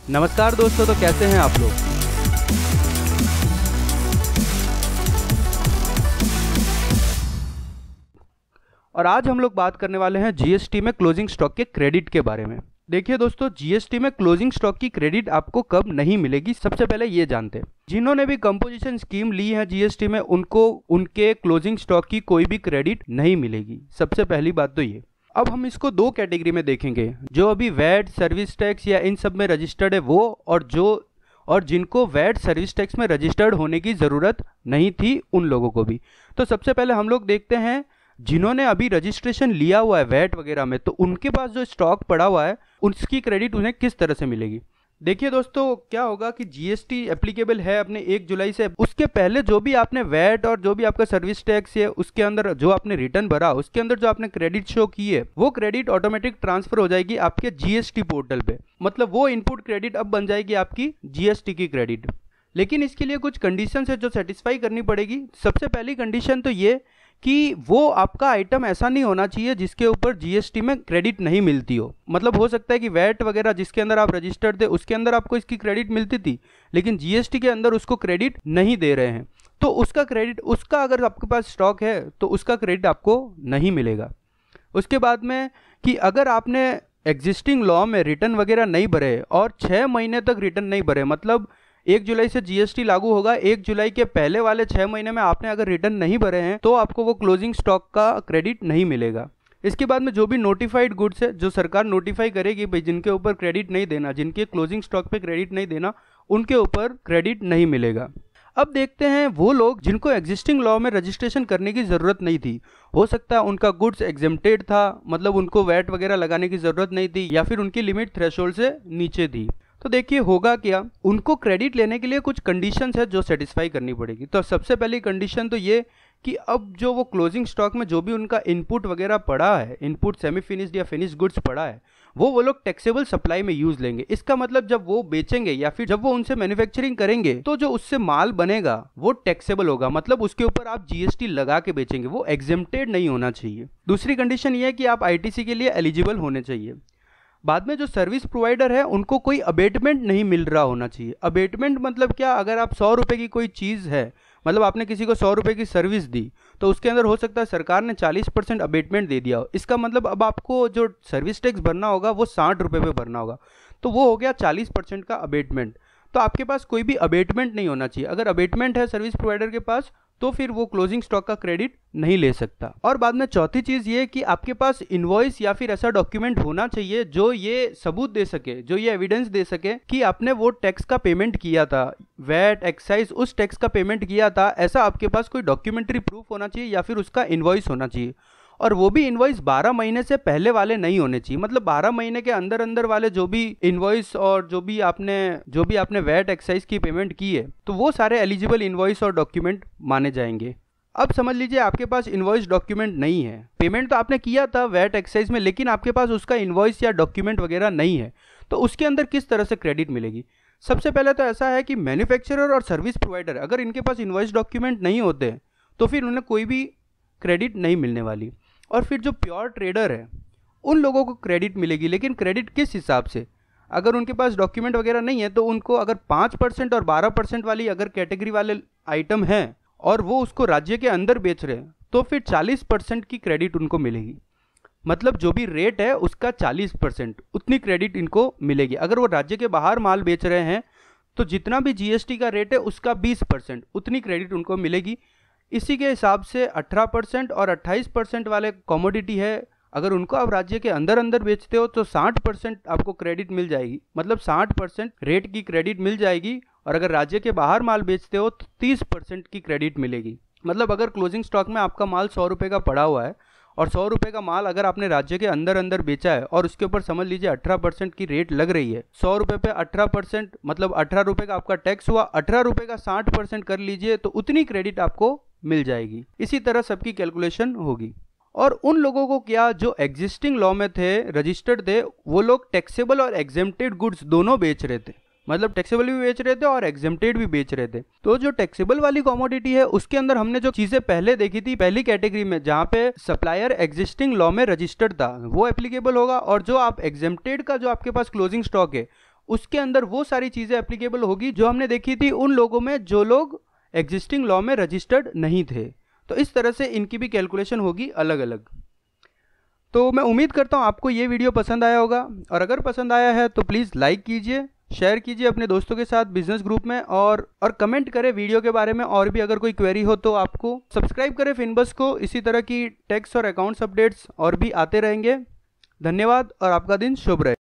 नमस्कार दोस्तों, तो कैसे हैं आप लोग। और आज हम लोग बात करने वाले हैं जीएसटी में क्लोजिंग स्टॉक के क्रेडिट के बारे में। देखिए दोस्तों, जीएसटी में क्लोजिंग स्टॉक की क्रेडिट आपको कब नहीं मिलेगी, सबसे पहले ये जानते हैं। जिन्होंने भी कंपोजिशन स्कीम ली है जीएसटी में, उनको उनके क्लोजिंग स्टॉक की कोई भी क्रेडिट नहीं मिलेगी। सबसे पहली बात तो ये। अब हम इसको दो कैटेगरी में देखेंगे, जो अभी वैट, सर्विस टैक्स या इन सब में रजिस्टर्ड है वो, और जिनको वैट, सर्विस टैक्स में रजिस्टर्ड होने की ज़रूरत नहीं थी उन लोगों को भी। तो सबसे पहले हम लोग देखते हैं जिन्होंने अभी रजिस्ट्रेशन लिया हुआ है वैट वगैरह में, तो उनके पास जो स्टॉक पड़ा हुआ है उसकी क्रेडिट उन्हें किस तरह से मिलेगी। देखिए दोस्तों, क्या होगा कि जीएसटी एप्लीकेबल है अपने 1 जुलाई से। उसके पहले जो भी आपने वैट और जो भी आपका सर्विस टैक्स है उसके अंदर जो आपने रिटर्न भरा, उसके अंदर जो आपने क्रेडिट शो की है, वो क्रेडिट ऑटोमेटिक ट्रांसफर हो जाएगी आपके जीएसटी पोर्टल पे। मतलब वो इनपुट क्रेडिट अब बन जाएगी आपकी जीएसटी की क्रेडिट। लेकिन इसके लिए कुछ कंडीशन है जो सेटिस्फाई करनी पड़ेगी। सबसे पहली कंडीशन तो ये कि वो आपका आइटम ऐसा नहीं होना चाहिए जिसके ऊपर जीएसटी में क्रेडिट नहीं मिलती हो। मतलब हो सकता है कि वैट वगैरह जिसके अंदर आप रजिस्टर्ड थे उसके अंदर आपको इसकी क्रेडिट मिलती थी, लेकिन जीएसटी के अंदर उसको क्रेडिट नहीं दे रहे हैं, तो उसका क्रेडिट, उसका अगर आपके पास स्टॉक है तो उसका क्रेडिट आपको नहीं मिलेगा। उसके बाद में कि अगर आपने एग्जिस्टिंग लॉ में रिटर्न वगैरह नहीं भरे और 6 महीने तक रिटर्न नहीं भरे, मतलब 1 जुलाई से जीएसटी लागू होगा, 1 जुलाई के पहले वाले 6 महीने में आपने अगर रिटर्न नहीं भरे हैं तो आपको वो क्लोजिंग स्टॉक का क्रेडिट नहीं मिलेगा। इसके बाद में जो भी नोटिफाइड गुड्स है, जो सरकार नोटिफाई करेगी भाई जिनके ऊपर क्रेडिट नहीं देना, जिनके क्लोजिंग स्टॉक पे क्रेडिट नहीं देना, उनके ऊपर क्रेडिट नहीं मिलेगा। अब देखते हैं वो लोग जिनको एग्जिस्टिंग लॉ में रजिस्ट्रेशन करने की ज़रूरत नहीं थी। हो सकता है उनका गुड्स एग्जेम्प्टेड था, मतलब उनको वैट वगैरह लगाने की ज़रूरत नहीं थी, या फिर उनकी लिमिट थ्रेशोल्ड से नीचे थी। तो देखिए होगा क्या, उनको क्रेडिट लेने के लिए कुछ कंडीशंस है जो सेटिस्फाई करनी पड़ेगी। तो सबसे पहली कंडीशन तो ये कि अब जो वो क्लोजिंग स्टॉक में जो भी उनका इनपुट वगैरह पड़ा है, इनपुट सेमी फिनिश्ड या फिनिश्ड गुड्स पड़ा है, वो लोग टैक्सेबल सप्लाई में यूज लेंगे। इसका मतलब जब वो बेचेंगे या फिर जब वो उनसे मैन्युफैक्चरिंग करेंगे तो जो उससे माल बनेगा वो टैक्सेबल होगा, मतलब उसके ऊपर आप जीएसटी लगा के बेचेंगे, वो एग्जेम्प्टेड नहीं होना चाहिए। दूसरी कंडीशन ये है कि आप आईटीसी के लिए एलिजिबल होने चाहिए। बाद में जो सर्विस प्रोवाइडर है उनको कोई अबेटमेंट नहीं मिल रहा होना चाहिए। अबेटमेंट मतलब क्या, अगर आप 100 रुपये की कोई चीज़ है, मतलब आपने किसी को 100 रुपये की सर्विस दी, तो उसके अंदर हो सकता है सरकार ने 40% अबेटमेंट दे दिया हो। इसका मतलब अब आपको जो सर्विस टैक्स भरना होगा वो 60 रुपये पे भरना होगा, तो वो हो गया 40% का अबेटमेंट। तो आपके पास कोई भी अबेटमेंट नहीं होना चाहिए। अगर अबेटमेंट है सर्विस प्रोवाइडर के पास तो फिर वो क्लोजिंग स्टॉक का क्रेडिट नहीं ले सकता। और बाद में चौथी चीज़ ये कि आपके पास इनवॉइस या फिर ऐसा डॉक्यूमेंट होना चाहिए जो ये सबूत दे सके, जो ये एविडेंस दे सके कि आपने वो टैक्स का पेमेंट किया था, वैट, एक्साइज, उस टैक्स का पेमेंट किया था। ऐसा आपके पास कोई डॉक्यूमेंट्री प्रूफ होना चाहिए या फिर उसका इनवॉइस होना चाहिए। और वो भी इनवॉइस 12 महीने से पहले वाले नहीं होने चाहिए। मतलब 12 महीने के अंदर अंदर वाले जो भी इनवॉइस और जो भी आपने वैट, एक्साइज की पेमेंट की है, तो वो सारे एलिजिबल इनवॉइस और डॉक्यूमेंट माने जाएंगे। अब समझ लीजिए आपके पास इनवॉइस डॉक्यूमेंट नहीं है, पेमेंट तो आपने किया था वैट, एक्साइज में, लेकिन आपके पास उसका इनवॉइस या डॉक्यूमेंट वगैरह नहीं है, तो उसके अंदर किस तरह से क्रेडिट मिलेगी। सबसे पहले तो ऐसा है कि मैन्युफैक्चरर और सर्विस प्रोवाइडर अगर इनके पास इनवॉइस डॉक्यूमेंट नहीं होते तो फिर उन्हें कोई भी क्रेडिट नहीं मिलने वाली। और फिर जो प्योर ट्रेडर है उन लोगों को क्रेडिट मिलेगी, लेकिन क्रेडिट किस हिसाब से, अगर उनके पास डॉक्यूमेंट वगैरह नहीं है तो उनको अगर 5% और 12% वाली अगर कैटेगरी वाले आइटम हैं और वो उसको राज्य के अंदर बेच रहे हैं तो फिर 40% की क्रेडिट उनको मिलेगी। मतलब जो भी रेट है उसका 40% उतनी क्रेडिट इनको मिलेगी। अगर वो राज्य के बाहर माल बेच रहे हैं तो जितना भी जीएसटी का रेट है उसका 20% उतनी क्रेडिट उनको मिलेगी। इसी के हिसाब से 18% और 28% वाले कमोडिटी है, अगर उनको आप राज्य के अंदर अंदर बेचते हो तो 60% आपको क्रेडिट मिल जाएगी, मतलब 60% रेट की क्रेडिट मिल जाएगी। और अगर राज्य के बाहर माल बेचते हो तो 30% की क्रेडिट मिलेगी। मतलब अगर क्लोजिंग स्टॉक में आपका माल 100 रुपये का पड़ा हुआ है और 100 रुपये का माल अगर आपने राज्य के अंदर अंदर बेचा है और उसके ऊपर समझ लीजिए 18% की रेट लग रही है, 100 रुपये पे 18%, मतलब 18 रुपये का आपका टैक्स हुआ, 18 रुपये का 60% कर लीजिए तो उतनी क्रेडिट आपको मिल जाएगी। इसी तरह सबकी कैलकुलेशन होगी। और उन लोगों को क्या, जो एग्जिस्टिंग लॉ में थे, रजिस्टर्ड थे, वो लोग टैक्सेबल और एग्जेम्प्टेड गुड्स दोनों बेच रहे थे, मतलब टैक्सेबल भी बेच रहे थे और एग्जेम्प्टेड भी बेच रहे थे। तो जो टैक्सेबल वाली कमोडिटी है उसके अंदर हमने जो चीजें पहले देखी थी पहली कैटेगरी में, जहाँ पे सप्लायर एग्जिस्टिंग लॉ में रजिस्टर्ड था, वो एप्लीकेबल होगा। और जो आप एग्जेम्प्टेड का जो आपके पास क्लोजिंग स्टॉक है उसके अंदर वो सारी चीज़ें एप्लीकेबल होगी जो हमने देखी थी उन लोगों में जो लोग एग्जिस्टिंग लॉ में रजिस्टर्ड नहीं थे। तो इस तरह से इनकी भी कैलकुलेशन होगी अलग अलग। तो मैं उम्मीद करता हूँ आपको ये वीडियो पसंद आया होगा, और अगर पसंद आया है तो प्लीज़ लाइक कीजिए, शेयर कीजिए अपने दोस्तों के साथ बिजनेस ग्रुप में, और कमेंट करें वीडियो के बारे में। और भी अगर कोई क्वेरी हो तो आपको सब्सक्राइब करें फिनबस को, इसी तरह की टैक्स और अकाउंट्स अपडेट्स और भी आते रहेंगे। धन्यवाद और आपका दिन शुभ रहे।